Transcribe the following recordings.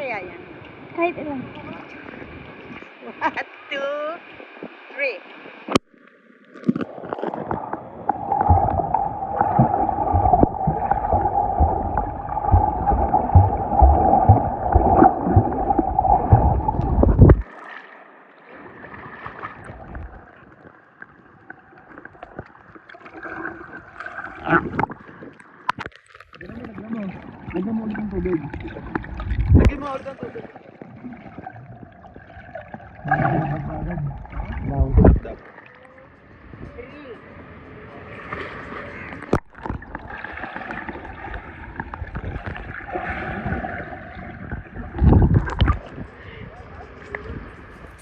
kaya yan? Kahit ilan. 1, 2, 3. Lagyan mo ulit ng tubig. Lagyan mo ulit ang tubig.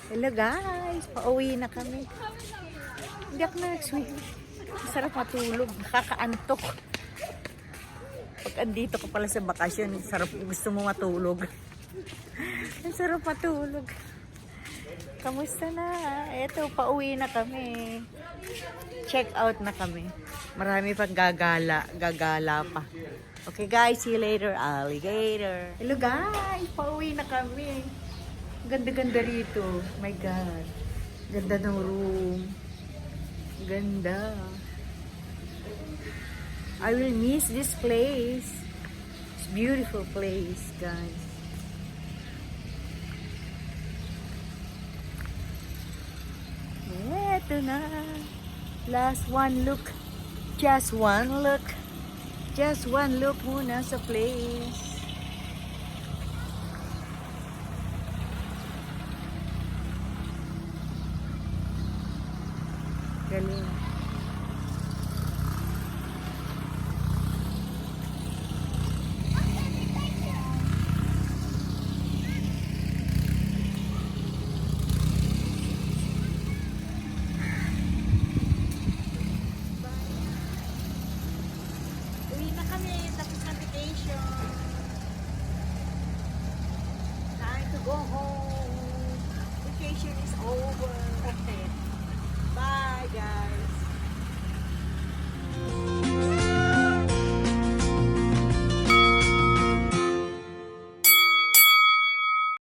Hello guys, pauwi na kami. Hindi ako nag-swim. Masarap matulog, nakakaantok. Pag andito ka pala sa bakasyon, sarap, gusto mo matulog. Ang sarap matulog. Kamusta na? Eto, pauwi na kami. Check out na kami. Marami pang gagala pa. Okay guys, see you later, alligator. Hello guys, pauwi na kami. Ganda-ganda rito. My God. Ganda ng room. Ganda. I will miss this place. It's a beautiful place, guys. Eto na. Last one look. Just one look. Just one look muna sa place. Galing. Uwi na kami. Tapos na vacation. Time to go home. Vacation is over. Okay. Bye, guys.